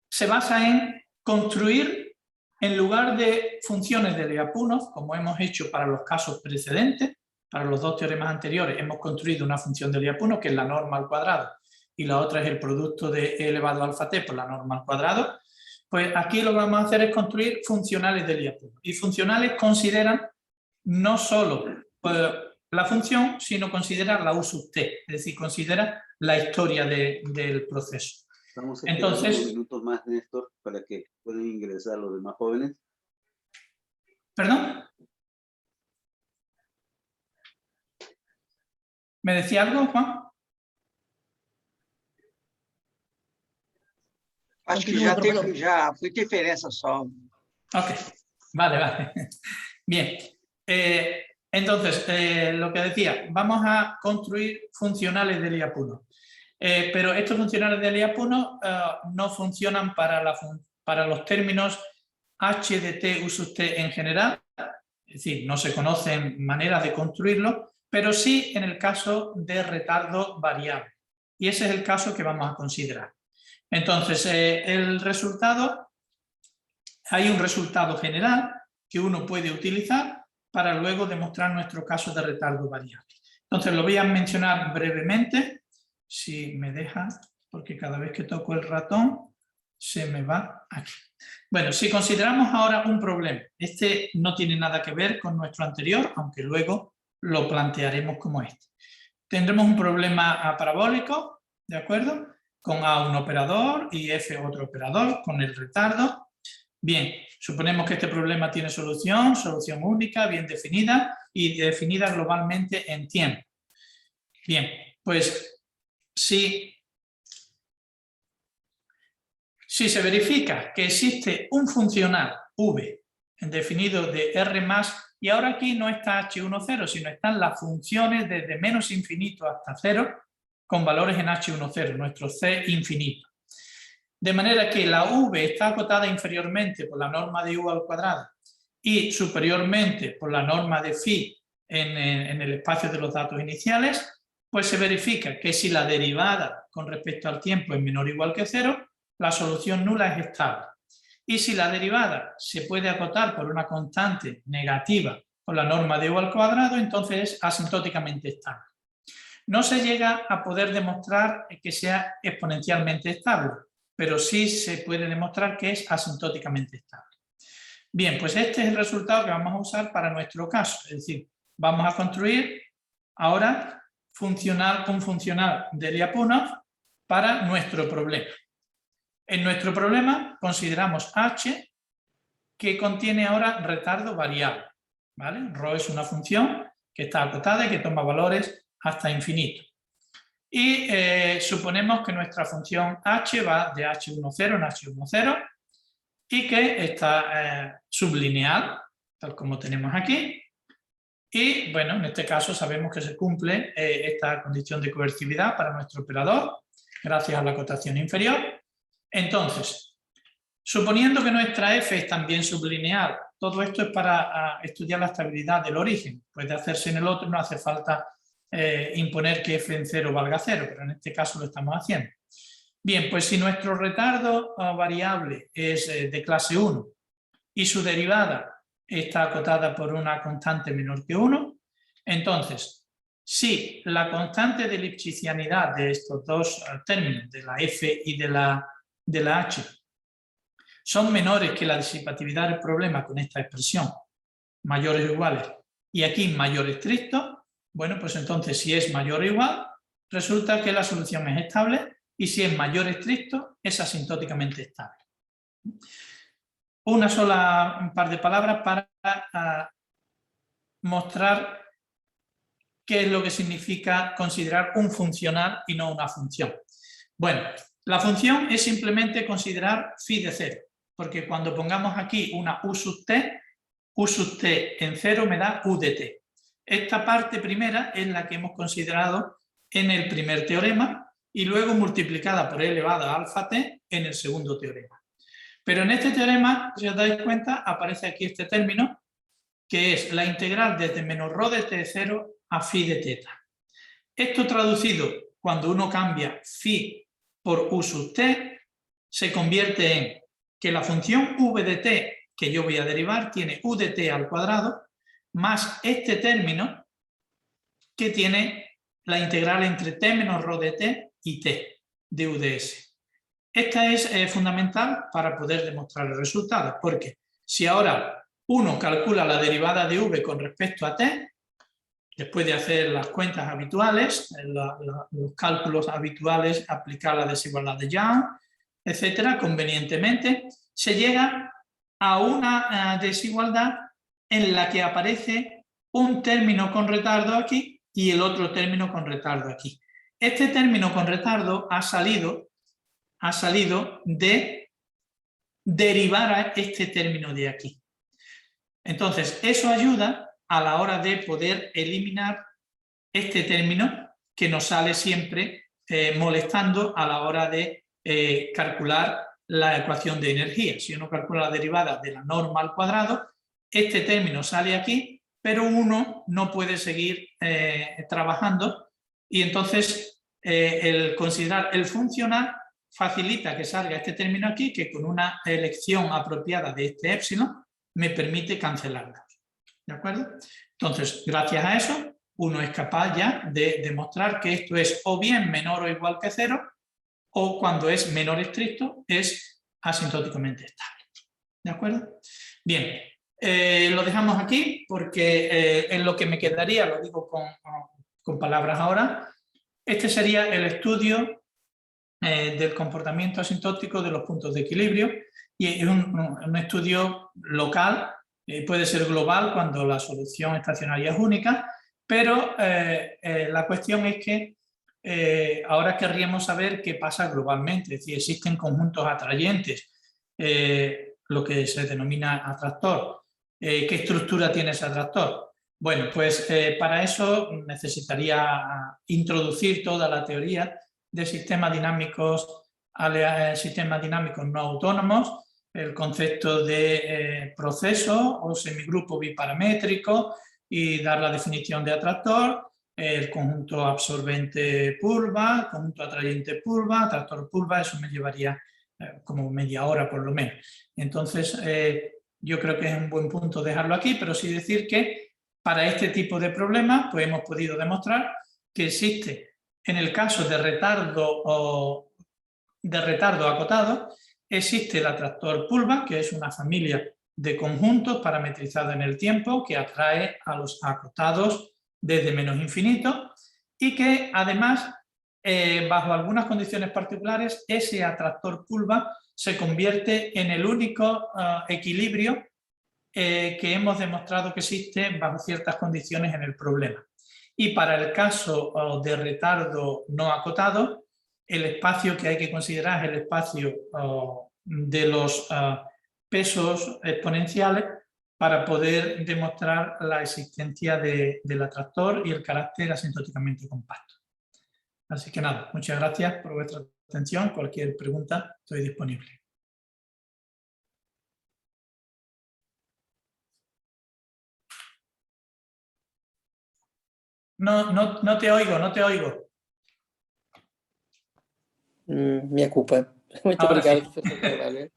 [SPEAKER 3] se basa en construir, en lugar de funciones de Lyapunov, como hemos hecho para los casos precedentes, para los dos teoremas anteriores, hemos construido una función de Lyapunov, que es la norma al cuadrado, y la otra es el producto de E elevado a alfa t por la norma al cuadrado. Pues aquí lo que vamos a hacer es construir funcionales de Lyapunov. Y funcionales consideran no solo la función, sino considera la U sub t, es decir, considera la historia del proceso.
[SPEAKER 4] Vamos a esperar unos minutos más, Néstor, para que puedan ingresar los demás jóvenes.
[SPEAKER 3] ¿Perdón? ¿Me decía algo, Juan?
[SPEAKER 5] Acho que já foi interferência só.
[SPEAKER 3] Ok, vale. Bien, entonces, lo que decía, vamos a construir funcionales de Lyapunov. Pero estos funcionales de Lyapunov no funcionan para los términos h de t u sub t en general, es decir, no se conocen maneras de construirlo, pero sí en el caso de retardo variable. Y ese es el caso que vamos a considerar. Entonces, hay un resultado general que uno puede utilizar para luego demostrar nuestro caso de retardo variable. Entonces, lo voy a mencionar brevemente, si me deja, porque cada vez que toco el ratón se me va aquí. Bueno, si consideramos ahora un problema, este no tiene nada que ver con nuestro anterior, aunque luego lo plantearemos como este. Tendremos un problema parabólico, ¿de acuerdo? Con A un operador y F otro operador, con el retardo. Bien, suponemos que este problema tiene solución única, bien definida y definida globalmente en tiempo. Bien, pues si se verifica que existe un funcional V definido de R+, y ahora aquí no está H10, sino están las funciones desde menos infinito hasta 0 con valores en H10, nuestro C infinito. De manera que la V está acotada inferiormente por la norma de U al cuadrado y superiormente por la norma de phi en el espacio de los datos iniciales, pues se verifica que si la derivada con respecto al tiempo es menor o igual que 0, la solución nula es estable. Y si la derivada se puede acotar por una constante negativa por la norma de U al cuadrado, entonces es asintóticamente estable. No se llega a poder demostrar que sea exponencialmente estable, pero sí se puede demostrar que es asintóticamente estable. Bien, pues este es el resultado que vamos a usar para nuestro caso. Es decir, vamos a construir ahora un funcional de Lyapunov para nuestro problema. En nuestro problema consideramos H, que contiene ahora retardo variable, ¿vale? Rho es una función que está acotada y que toma valores hasta infinito. Y suponemos que nuestra función H va de H10 en H10 y que está sublineal, tal como tenemos aquí. Y bueno, en este caso sabemos que se cumple esta condición de coercividad para nuestro operador, gracias a la acotación inferior. Entonces, suponiendo que nuestra F es también sublineal, todo esto es para estudiar la estabilidad del origen. Puede hacerse en el otro, no hace falta imponer que f en 0 valga 0, pero en este caso lo estamos haciendo. Bien, pues si nuestro retardo variable es de clase 1 y su derivada está acotada por una constante menor que 1, entonces, si la constante de lipschitzianidad de estos dos términos, de la f y de la h, son menores que la disipatividad del problema con esta expresión, mayores o iguales, y aquí mayor estricto, bueno, pues entonces si es mayor o igual, resulta que la solución es estable, y si es mayor estricto, es asintóticamente estable. Un par de palabras para mostrar qué es lo que significa considerar un funcional y no una función. Bueno, la función es simplemente considerar phi de 0, porque cuando pongamos aquí una u sub t en 0 me da u de t. Esta parte primera es la que hemos considerado en el primer teorema y luego multiplicada por e elevada a alfa t en el segundo teorema. Pero en este teorema, si os dais cuenta, aparece aquí este término, que es la integral desde menos rho de t0 a phi de teta. Esto traducido, cuando uno cambia phi por u sub t, se convierte en que la función v de t que yo voy a derivar tiene u de t al cuadrado más este término que tiene la integral entre t menos rho de t y t de u de s. Esta es fundamental para poder demostrar el resultado, porque si ahora uno calcula la derivada de v con respecto a t, después de hacer las cuentas habituales, los cálculos habituales, aplicar la desigualdad de Young, etcétera, convenientemente, se llega a una desigualdad en la que aparece un término con retardo aquí y el otro término con retardo aquí. Este término con retardo ha salido de derivar a este término de aquí. Entonces, eso ayuda a la hora de poder eliminar este término que nos sale siempre molestando a la hora de calcular la ecuación de energía. Si uno calcula la derivada de la norma al cuadrado, este término sale aquí, pero uno no puede seguir trabajando y entonces el considerar el funcional facilita que salga este término aquí, que con una elección apropiada de este épsilon me permite cancelarlos. ¿De acuerdo? Entonces, gracias a eso, uno es capaz ya de demostrar que esto es o bien menor o igual que 0, o cuando es menor estricto, es asintóticamente estable. ¿De acuerdo? Bien, lo dejamos aquí porque en lo que me quedaría, lo digo con palabras ahora, este sería el estudio del comportamiento asintótico de los puntos de equilibrio y es un estudio local, puede ser global cuando la solución estacionaria es única, pero la cuestión es que ahora querríamos saber qué pasa globalmente, es decir, existen conjuntos atrayentes, lo que se denomina atractor. ¿Qué estructura tiene ese atractor? Bueno, pues para eso necesitaría introducir toda la teoría de sistemas dinámicos no autónomos, el concepto de proceso o semigrupo biparamétrico y dar la definición de atractor, el conjunto absorbente pulva, el conjunto atrayente pulva, atractor pulva, eso me llevaría como media hora por lo menos. Entonces, yo creo que es un buen punto dejarlo aquí, pero sí decir que para este tipo de problemas pues hemos podido demostrar que existe, en el caso de retardo acotado, existe el atractor pulva, que es una familia de conjuntos parametrizados en el tiempo que atrae a los acotados desde menos infinito y que además, bajo algunas condiciones particulares, ese atractor pulva se convierte en el único equilibrio que hemos demostrado que existe bajo ciertas condiciones en el problema. Y para el caso de retardo no acotado, el espacio que hay que considerar es el espacio de los pesos exponenciales para poder demostrar la existencia del atractor y el carácter asintóticamente compacto. Así que nada, muchas gracias por vuestra atención. Cualquier pregunta, estoy disponible. No te oigo, no te oigo.
[SPEAKER 2] Minha culpa. Muito
[SPEAKER 3] Agora
[SPEAKER 2] obrigado,
[SPEAKER 3] sim.
[SPEAKER 2] professor Carvalho.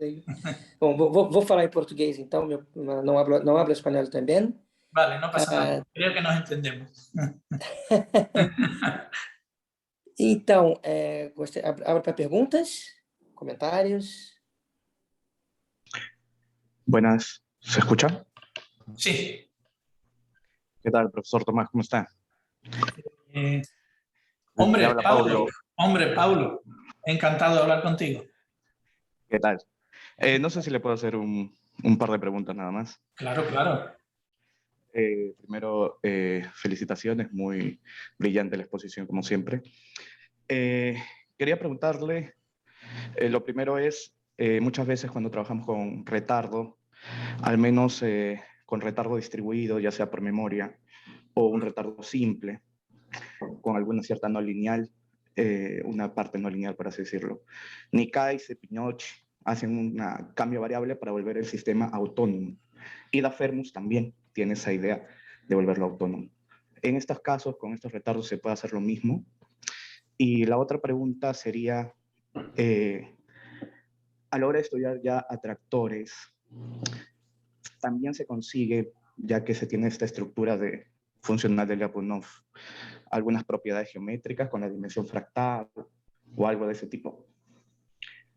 [SPEAKER 2] Bom, vou falar em português, então, não hablo espanhol também.
[SPEAKER 3] Vale, no pasa nada. Creo que nos entendemos.
[SPEAKER 2] Então, abro para perguntas, comentários.
[SPEAKER 6] Buenas, ¿se escucha?
[SPEAKER 3] Sí.
[SPEAKER 6] ¿Qué tal, profesor Tomás? ¿Cómo está?
[SPEAKER 3] Hombre,
[SPEAKER 6] habla
[SPEAKER 3] Paulo. Hombre, Paulo. Encantado de hablar contigo.
[SPEAKER 6] ¿Qué tal? No sé si le puedo hacer un par de preguntas nada más.
[SPEAKER 3] Claro, claro.
[SPEAKER 6] Primero, felicitaciones, muy brillante la exposición como siempre. Quería preguntarle, lo primero es, muchas veces cuando trabajamos con retardo, al menos con retardo distribuido, ya sea por memoria, o un retardo simple, con alguna cierta no lineal, una parte no lineal, por así decirlo. Nicaise y Pinoch hacen un cambio variable para volver el sistema autónomo. Y Dafermus también tiene esa idea de volverlo autónomo. En estos casos, con estos retardos, se puede hacer lo mismo. Y la otra pregunta sería, a la hora de estudiar ya atractores, también se consigue, ya que se tiene esta estructura funcional de Lyapunov, algunas propiedades geométricas con la dimensión fractal o algo de ese tipo.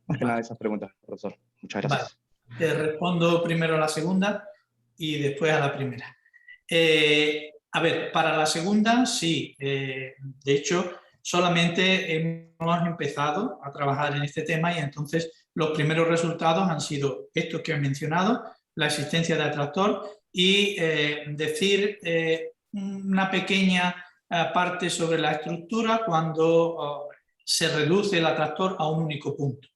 [SPEAKER 6] Más que nada esas preguntas, profesor. Muchas gracias.
[SPEAKER 3] Vale. Te respondo primero a la segunda y después a la primera. A ver, para la segunda, sí. De hecho, solamente hemos empezado a trabajar en este tema y entonces los primeros resultados han sido estos que he mencionado, la existencia de atractor y decir una pequeña parte sobre la estructura cuando se reduce el atractor a un único punto.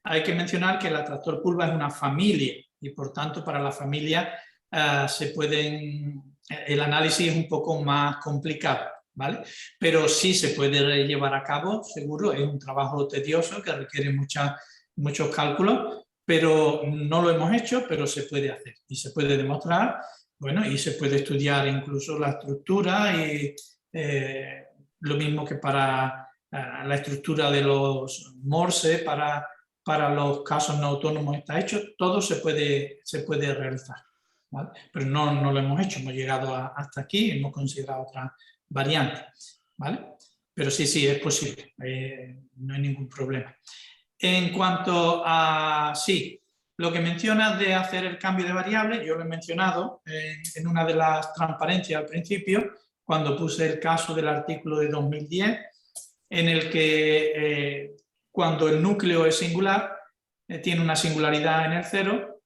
[SPEAKER 3] Hay que mencionar que el atractor curva es una familia y por tanto para la familia el análisis es un poco más complicado, ¿vale? Pero sí se puede llevar a cabo, seguro, es un trabajo tedioso que requiere muchos cálculos, pero no lo hemos hecho, pero se puede hacer y se puede demostrar, bueno, y se puede estudiar incluso la estructura y lo mismo que para la estructura de los Morse, para los casos no autónomos está hecho, todo se puede realizar, ¿vale? Pero no lo hemos hecho, hemos llegado hasta aquí, hemos considerado otras variantes, ¿vale? Pero sí, es posible, no hay ningún problema. En cuanto a, sí, lo que mencionas de hacer el cambio de variable, yo lo he mencionado en una de las transparencias al principio, cuando puse el caso del artículo de 2010, en el que cuando el núcleo es singular, tiene una singularidad en el cero,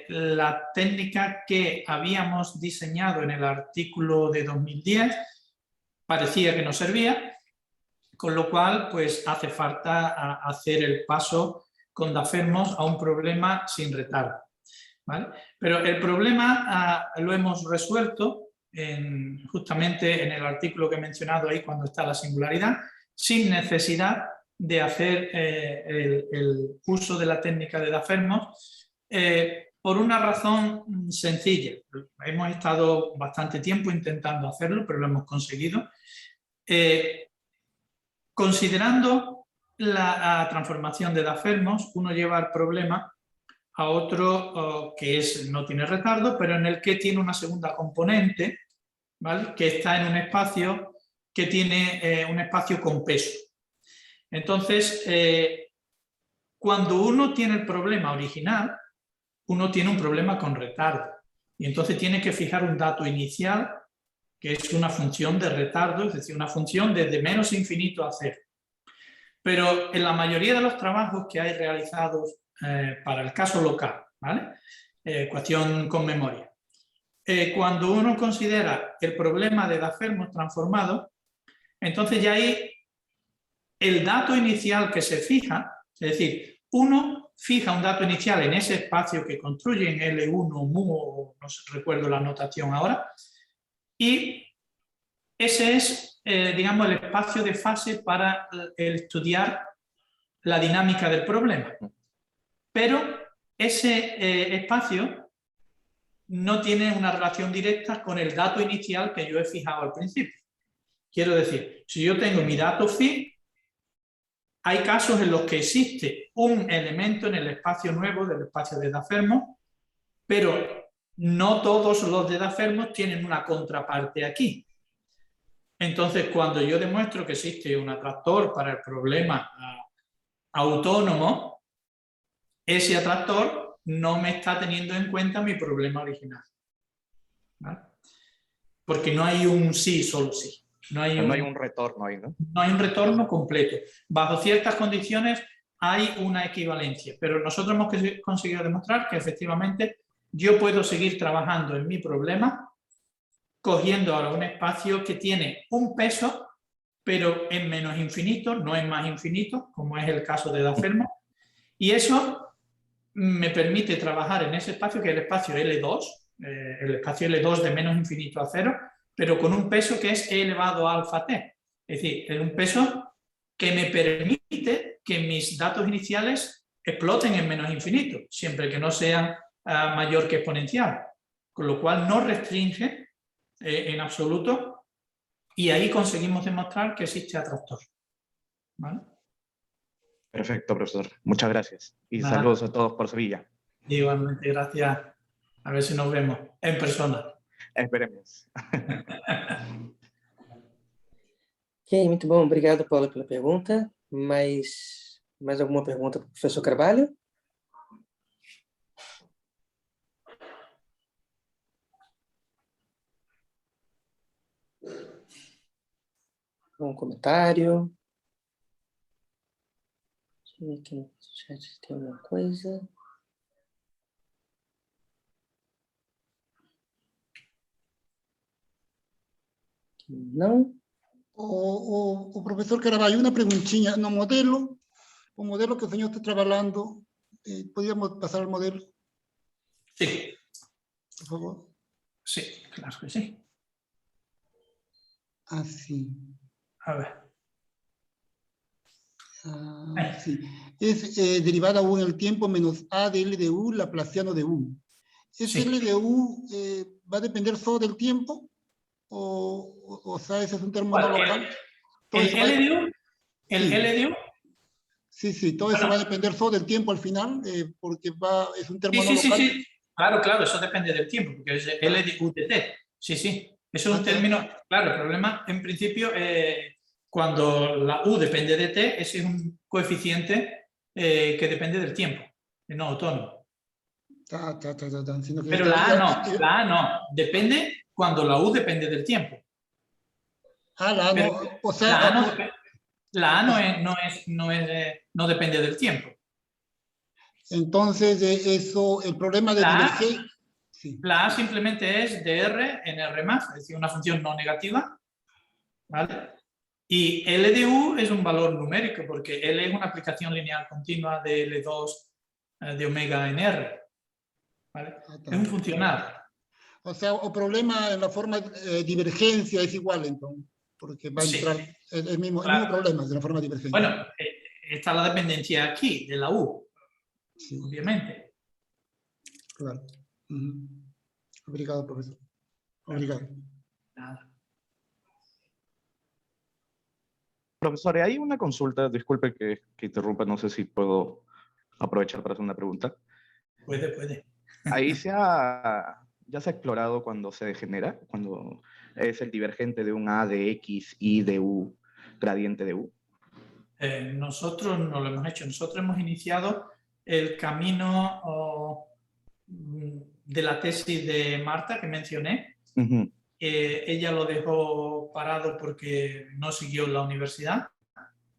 [SPEAKER 3] la técnica que habíamos diseñado en el artículo de 2010 parecía que no servía, con lo cual pues hace falta hacer el paso con Dafermos a un problema sin retardo, ¿vale? Pero el problema lo hemos resuelto justamente en el artículo que he mencionado ahí cuando está la singularidad, sin necesidad de hacer el uso de la técnica de Dafermos por una razón sencilla. Hemos estado bastante tiempo intentando hacerlo, pero lo hemos conseguido. Considerando la transformación de Dafermos, uno lleva el problema a otro que no tiene retardo, pero en el que tiene una segunda componente, ¿vale? Que está en un espacio que tiene un espacio con peso. Entonces, cuando uno tiene el problema original, uno tiene un problema con retardo. Y entonces tiene que fijar un dato inicial, que es una función de retardo, es decir, una función desde menos infinito a cero. Pero en la mayoría de los trabajos que hay realizados para el caso local, ¿vale? Ecuación con memoria, cuando uno considera el problema de Dafermos transformado, entonces ya hay el dato inicial que se fija, es decir, uno fija un dato inicial en ese espacio que construye en L1, mu, no recuerdo la notación ahora, y ese es, digamos, el espacio de fase para estudiar la dinámica del problema. Pero ese espacio no tiene una relación directa con el dato inicial que yo he fijado al principio. Quiero decir, si yo tengo mi dato phi, hay casos en los que existe un elemento en el espacio nuevo del espacio de Dafermo, pero no todos los de Dafermo tienen una contraparte aquí. Entonces, cuando yo demuestro que existe un atractor para el problema autónomo, ese atractor no me está teniendo en cuenta mi problema original. ¿Vale? Porque no hay un sí, solo sí. No hay
[SPEAKER 6] un retorno ahí, ¿no?
[SPEAKER 3] No hay un retorno completo. Bajo ciertas condiciones hay una equivalencia, pero nosotros hemos conseguido demostrar que efectivamente yo puedo seguir trabajando en mi problema cogiendo ahora un espacio que tiene un peso, pero es menos infinito, no es más infinito, como es el caso de Dafermo, y eso me permite trabajar en ese espacio, que es el espacio L2, el espacio L2 de menos infinito a cero, pero con un peso que es E elevado a alfa t. Es decir, es un peso que me permite que mis datos iniciales exploten en menos infinito, siempre que no sean mayor que exponencial, con lo cual no restringe en absoluto, y ahí conseguimos demostrar que existe atractor. ¿Vale?
[SPEAKER 6] Perfecto, profesor. Muchas gracias. Y
[SPEAKER 3] Nada.
[SPEAKER 6] saludos a todos por Sevilla.
[SPEAKER 3] Igualmente, gracias. A ver si nos vemos en persona.
[SPEAKER 6] Esperemos.
[SPEAKER 2] Ok, muito bom. Obrigado, Paulo, pela pergunta. Mais alguma pergunta para o professor Carvalho? Um comentário? Deixa eu ver aqui no chat se tem alguma coisa. Não?
[SPEAKER 7] O profesor Carvalho, una preguntinha. No modelo, o modelo que o señor está trabajando, ¿podríamos pasar al modelo,
[SPEAKER 3] Sí,
[SPEAKER 7] por favor?
[SPEAKER 3] sí, claro que sí.
[SPEAKER 7] Así.
[SPEAKER 3] A ver.
[SPEAKER 7] Sí. Es derivada U en el tiempo menos A de L de U, laplaciano de U. ¿Ese
[SPEAKER 3] Sí.
[SPEAKER 7] L de U va a depender solo del tiempo? O sea, ese es un término
[SPEAKER 3] Bueno,
[SPEAKER 7] local.
[SPEAKER 3] El LDU,
[SPEAKER 7] Sí.
[SPEAKER 3] LDU.
[SPEAKER 7] Sí, todo eso va a depender solo del tiempo al final, porque es un término
[SPEAKER 3] Sí.
[SPEAKER 7] local.
[SPEAKER 3] Claro, eso depende del tiempo, porque es LDUTT. Sí. Eso es un término. Claro, el problema en principio, cuando la U depende de T, ese es un coeficiente que depende del tiempo, no autónomo. Pero la A no, depende cuando la U depende del tiempo.
[SPEAKER 7] La A no, o sea...
[SPEAKER 3] La A no depende del tiempo.
[SPEAKER 7] Entonces, eso, el problema de divergencia... Sí.
[SPEAKER 3] La A simplemente es de R en R+, es decir, una función no negativa, ¿vale? Y L de U es un valor numérico, porque L es una aplicación lineal continua de L2 de omega en R, ¿vale? Es un funcional.
[SPEAKER 7] O sea, el problema en la forma divergencia es igual, entonces, porque va a entrar el mismo problema de la forma divergencia.
[SPEAKER 3] Bueno, está la dependencia aquí, de la U, obviamente.
[SPEAKER 7] Claro. Obrigado, profesor. Obrigado.
[SPEAKER 3] Nada.
[SPEAKER 6] Profesor, hay una consulta, disculpe que interrumpa, no sé si puedo aprovechar para hacer una pregunta.
[SPEAKER 3] Puede.
[SPEAKER 6] Ahí ya se ha explorado cuando se degenera, cuando es el divergente de un A de X, Y de U, gradiente de U.
[SPEAKER 3] Nosotros no lo hemos hecho. Nosotros hemos iniciado el camino de la tesis de Marta que mencioné. Ella lo dejó parado porque no siguió en la universidad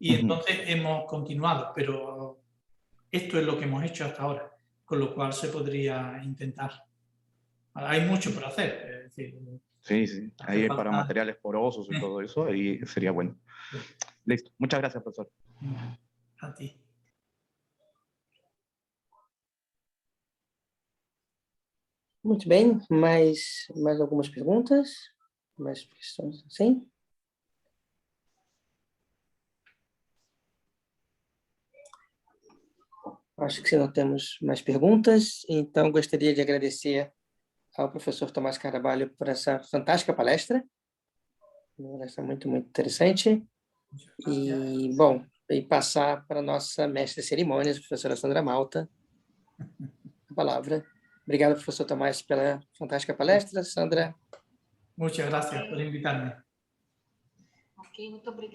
[SPEAKER 3] y entonces hemos continuado, pero esto es lo que hemos hecho hasta ahora, con lo cual se podría intentar. Hay mucho por hacer. Es decir,
[SPEAKER 6] sí. Ahí para materiales porosos y todo eso, ahí sería bueno.
[SPEAKER 3] Sí.
[SPEAKER 6] Listo. Muchas gracias, profesor.
[SPEAKER 3] A ti.
[SPEAKER 2] Muito bem, mais algumas perguntas? Mais questões, sim? Acho que se não temos mais perguntas, então gostaria de agradecer ao professor Tomás Carvalho por essa fantástica palestra. Palestra muito, muito interessante. E, bom, e passar para a nossa mestre de cerimônias, a professora Sandra Malta, a palavra. Obrigado, professor Tomás, pela fantástica palestra. Sandra.
[SPEAKER 3] Muchas gracias por invitarme.
[SPEAKER 1] Ok, muito obrigada.